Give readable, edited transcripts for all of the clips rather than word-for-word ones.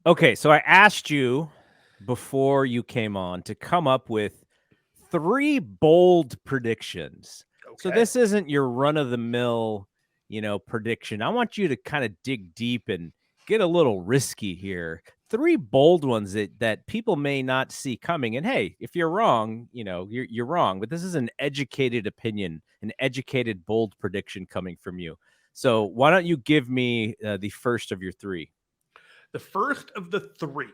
Okay, so I asked you before you came on to come up with 3 bold predictions. So Okay. this isn't your run of the mill, prediction. I want you to kind of dig deep and get a little risky here. 3 bold ones that people may not see coming. And hey, if you're wrong, you're wrong, but this is an educated opinion, an educated bold prediction coming from you. So why don't you give me the first of your 3? The first of the 3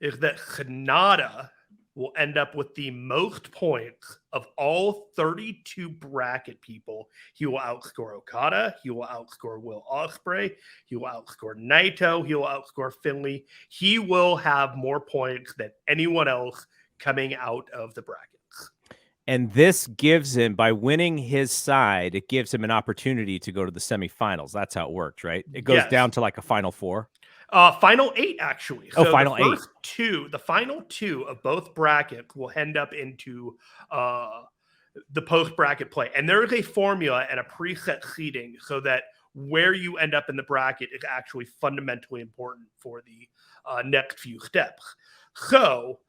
is that Hanada will end up with the most points of all 32 bracket people. He will outscore Okada. He will outscore Will Ospreay. He will outscore Naito. He will outscore Finley. He will have more points than anyone else coming out of the brackets. And this gives him, by winning his side, it gives him an opportunity to go to the semifinals. That's how it works, right? It goes Yes. down to like a final 4. Final 8, actually. Oh, So final 8. the final 2 of both brackets will end up into the post bracket play. And there is a formula and a preset seeding so that where you end up in the bracket is actually fundamentally important for the next few steps. So,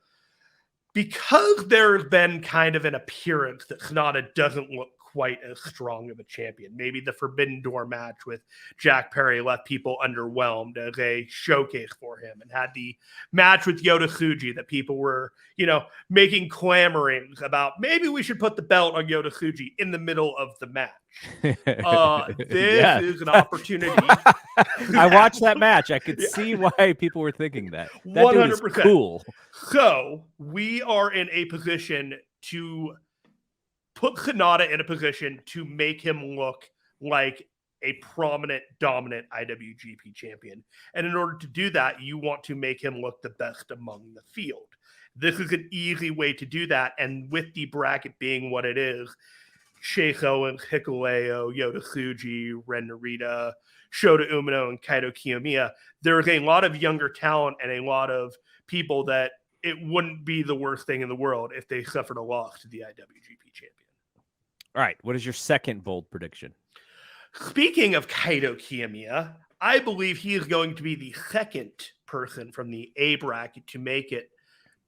because there's been kind of an appearance that Sonata doesn't look quite as strong of a champion. Maybe the Forbidden Door match with Jack Perry left people underwhelmed as a showcase for him, and had the match with Yota Tsuji that people were, making clamorings about. Maybe we should put the belt on Yota Tsuji in the middle of the match. This is an opportunity. I watched that match. I could see why people were thinking that. That 100%. Dude is cool. So we are in a position to put Kanata in a position to make him look like a prominent, dominant IWGP champion. And in order to do that, you want to make him look the best among the field. This is an easy way to do that. And with the bracket being what it is, Sheikh Owens, Hikuleo, Yota Tsuji, Ren Narita, Shota Umino, and Kaito Kiyomiya, there's a lot of younger talent and a lot of people that it wouldn't be the worst thing in the world if they suffered a loss to the IWGP champion. All right, what is your second bold prediction? Speaking of Kaito Kiyomiya, I believe he is going to be the second person from the A bracket to make it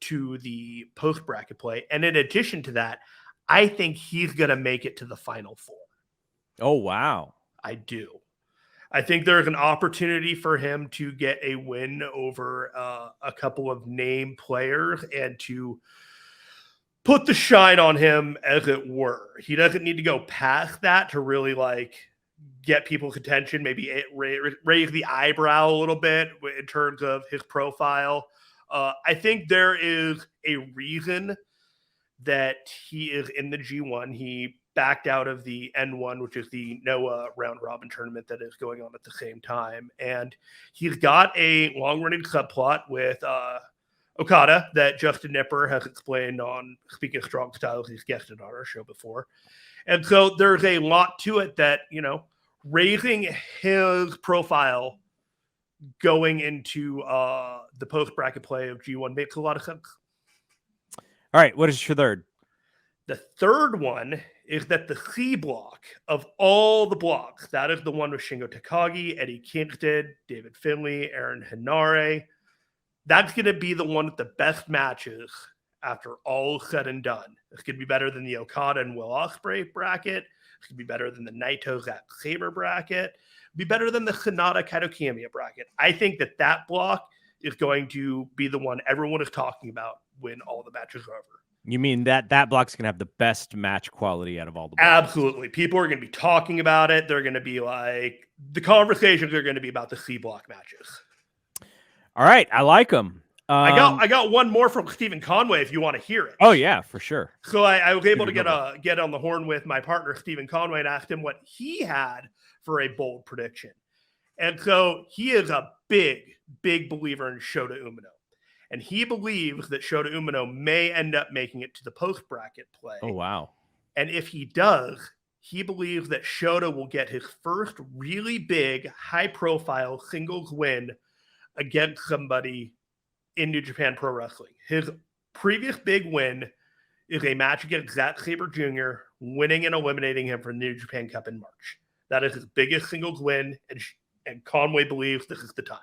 to the post bracket play. And in addition to that, I think he's going to make it to the final 4. Oh, wow. I do. I think there's an opportunity for him to get a win over a couple of name players and to put the shine on him, as it were. He doesn't need to go past that to really get people's attention, maybe raise the eyebrow a little bit in terms of his profile. I think there is a reason that he is in the G1. He backed out of the N1, which is the NOAH round robin tournament that is going on at the same time. And he's got a long running subplot with Okada that Justin Nipper has explained on Speaking of Strong Styles. He's guested on our show before. And so there's a lot to it that, raising his profile going into the post bracket play of G1 makes a lot of sense. All right, what is your third? The third one is that the C block of all the blocks, that is the one with Shingo Takagi, Eddie Kingston, David Finlay, Aaron Henare. That's going to be the one with the best matches after all said and done. It's going to be better than the Okada and Will Ospreay bracket. It's going to be better than the Naito Zack Sabre bracket. It'll be better than the Sonata Kaito Kiyomiya bracket. I think that block is going to be the one everyone is talking about when all the matches are over. You mean that block's going to have the best match quality out of all the blocks? Absolutely. People are going to be talking about it. They're going to be the conversations are going to be about the C block matches. All right. I like them. I got one more from Stephen Conway if you want to hear it. Oh, yeah, for sure. So I was able to get on the horn with my partner, Stephen Conway, and asked him what he had for a bold prediction. And so he is a big, big believer in Shota Umino. And he believes that Shota Umino may end up making it to the post-bracket play. Oh, wow. And if he does, he believes that Shota will get his first really big, high-profile singles win against somebody in New Japan Pro Wrestling. His previous big win is a match against Zack Sabre Jr., winning and eliminating him from the New Japan Cup in March. That is his biggest singles win, and Conway believes this is the time.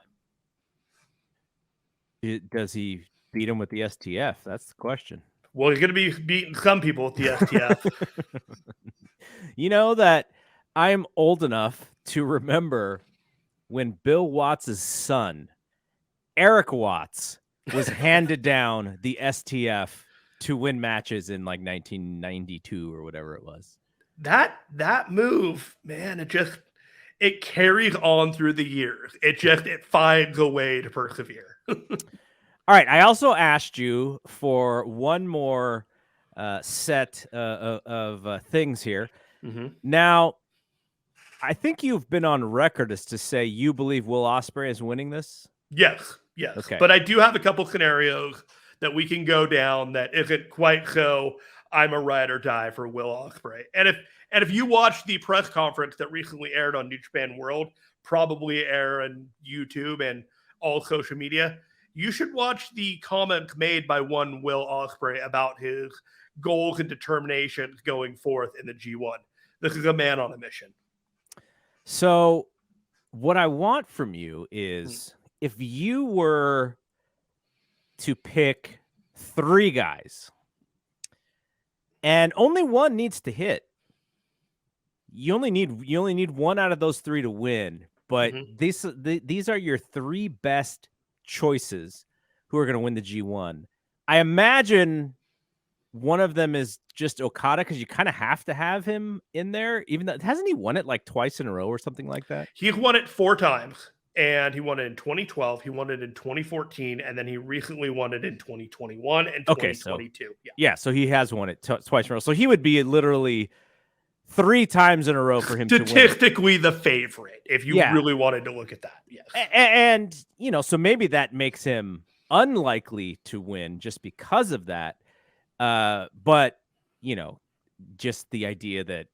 Does he beat him with the STF? That's the question. Well, he's going to be beating some people with the STF. You know that I'm old enough to remember when Bill Watts' son, Eric Watts, was handed down the STF to win matches in like 1992 or whatever it was. That move, man, it carries on through the years. It finds a way to persevere. All right. I also asked you for one more set of things here. Mm-hmm. Now, I think you've been on record as to say you believe Will Ospreay is winning this. Yes. Okay. But I do have a couple scenarios that we can go down that isn't quite so I'm a ride or die for Will Ospreay. And if you watch the press conference that recently aired on New Japan World, probably air on YouTube and all social media, you should watch the comments made by one Will Ospreay about his goals and determinations going forth in the G1. This is a man on a mission. So what I want from you is if you were to pick 3 guys and only one needs to hit, you only need one out of those 3 to win, but these are your 3 best choices who are going to win the G1. I imagine one of them is just Okada because you kind of have to have him in there, even though hasn't he won it like twice in a row or something like that? He's won it 4 times, and he won it in 2012, he won it in 2014, and then he recently won it in 2021 and 2022. Yeah, so he has won it twice in a row. So he would be literally 3 times in a row for him to win. Statistically the favorite, if you really wanted to look at that. Yes. And, so maybe that makes him unlikely to win just because of that. But, just the idea that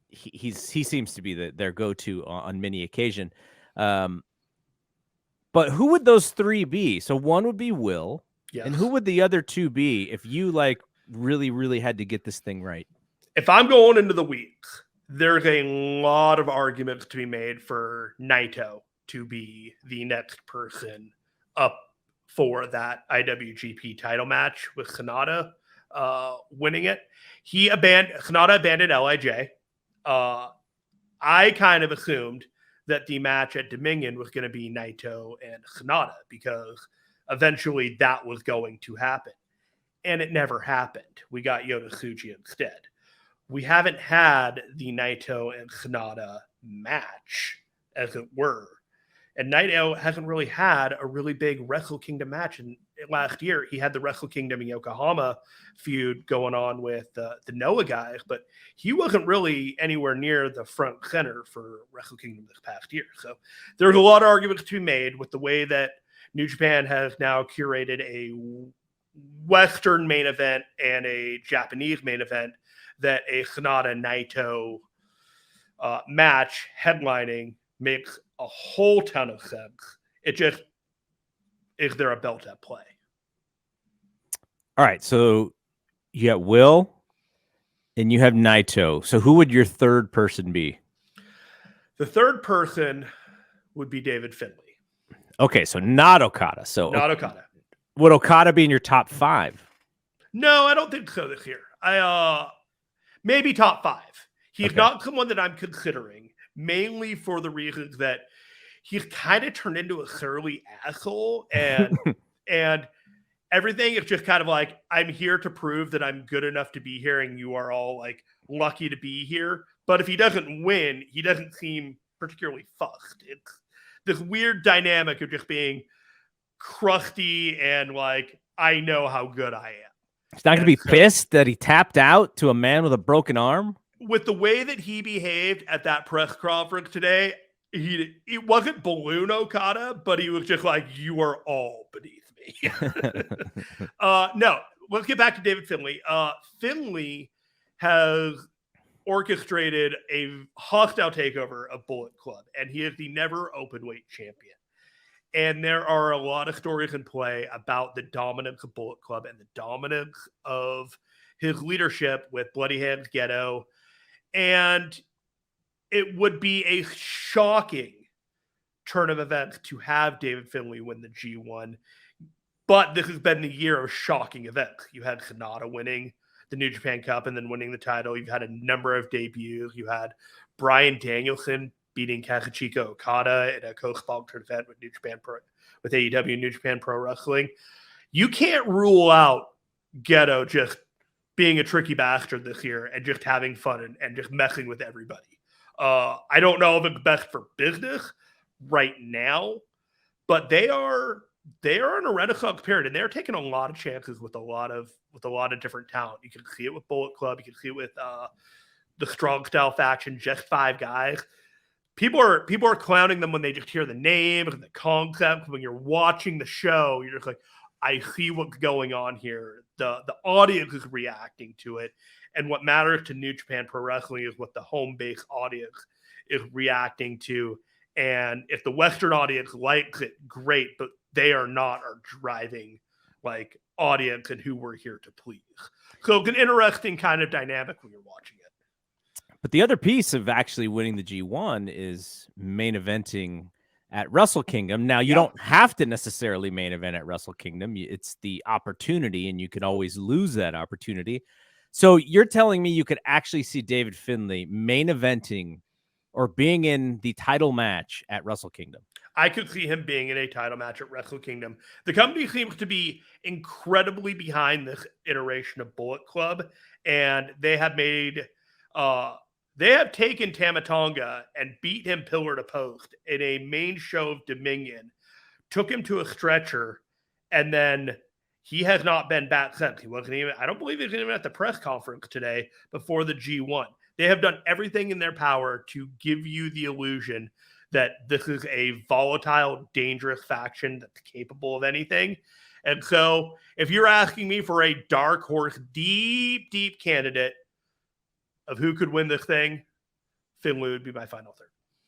he seems to be their go-to on many occasion. But who would those 3 be? So one would be Will. Yes. And who would the other 2 be if you really, really had to get this thing right? If I'm going into the week, there's a lot of arguments to be made for Naito to be the next person up for that IWGP title match with Sanada winning it. Sanada abandoned LIJ. I kind of assumed that the match at Dominion was going to be Naito and Sanada because eventually that was going to happen. And it never happened. We got Yota Tsuji instead. We haven't had the Naito and Sanada match, as it were. And Naito hasn't really had a really big Wrestle Kingdom match. And last year, he had the Wrestle Kingdom in Yokohama feud going on with the Noah guys, but he wasn't really anywhere near the front center for Wrestle Kingdom this past year. So there's a lot of arguments to be made with the way that New Japan has now curated a Western main event and a Japanese main event, that a Sanada Naito match headlining makes a whole ton of sense. It just, is there a belt at play? All right, so you have Will and you have Naito. So who would your third person be? The third person would be David Finlay. Okay, so not Okada. So not Okada. Would Okada be in your top 5? No, I don't think so this year. Maybe top 5. He's not someone that I'm considering, mainly for the reasons that he's kind of turned into a surly asshole, and and everything is just kind of like, I'm here to prove that I'm good enough to be here, and you are all like lucky to be here. But if he doesn't win, he doesn't seem particularly fussed. It's this weird dynamic of just being crusty and like, I know how good I am. He's not going to be pissed that he tapped out to a man with a broken arm? With the way that he behaved at that press conference today, it wasn't balloon Okada, but he was just like, you are all beneath me. No, let's get back to David Finlay. Finlay has orchestrated a hostile takeover of Bullet Club, and he is the never openweight champion. And there are a lot of stories in play about the dominance of Bullet Club and the dominance of his leadership with Bloody Hands Ghetto. And it would be a shocking turn of events to have David Finlay win the G1. But this has been the year of shocking events. You had Kanata winning the New Japan Cup and then winning the title. You've had a number of debuts. You had Bryan Danielson beating Kazuchika Okada in a co-sponsored event with with AEW New Japan Pro Wrestling. You can't rule out Gedo just being a tricky bastard this year and just having fun and just messing with everybody. I don't know if it's best for business right now, but they are in a renaissance period, and they're taking a lot of chances with a lot of different talent. You can see it with Bullet Club, you can see it with the Strong Style faction, just 5 guys. People are clowning them when they just hear the name and the concept. When you're watching the show, you're just like, I see what's going on here. The audience is reacting to it. And what matters to New Japan Pro Wrestling is what the home base audience is reacting to. And if the Western audience likes it, great, but they are not our driving like audience and who we're here to please. So it's an interesting kind of dynamic when you're watching it. But the other piece of actually winning the G1 is main eventing at Wrestle Kingdom. Now, you don't have to necessarily main event at Wrestle Kingdom. It's the opportunity, and you can always lose that opportunity. So you're telling me you could actually see David Finlay main eventing or being in the title match at Wrestle Kingdom? I could see him being in a title match at Wrestle Kingdom. The company seems to be incredibly behind this iteration of Bullet Club, and they have made they have taken Tama Tonga and beat him pillar to post in a main show of Dominion, took him to a stretcher, and then he has not been back since. He wasn't even, I don't believe he was even at the press conference today before the G1. They have done everything in their power to give you the illusion that this is a volatile, dangerous faction that's capable of anything. And so if you're asking me for a dark horse, deep candidate of who could win this thing, Finlay would be my final third.